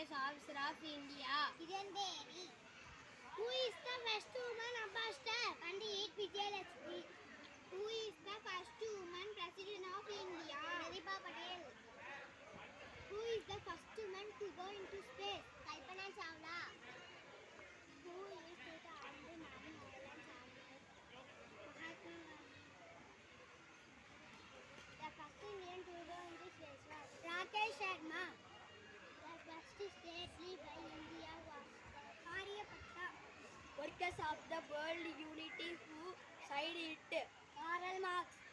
IAS officer of India? Kiran Devi. Who is the first woman ambassador? Pandit Vijayalakshmi. Who is the first woman president of India? Pratibha Patel. Who is the first woman to go into space? Kalpana Chawla. Who is the armed non-violence army? Mahatma Gandhi. The first Indian to go into space was Rakesh Sharma. The first state free by India was Aryabhatta. Workers of the World Unity, who signed it? Karl Marx.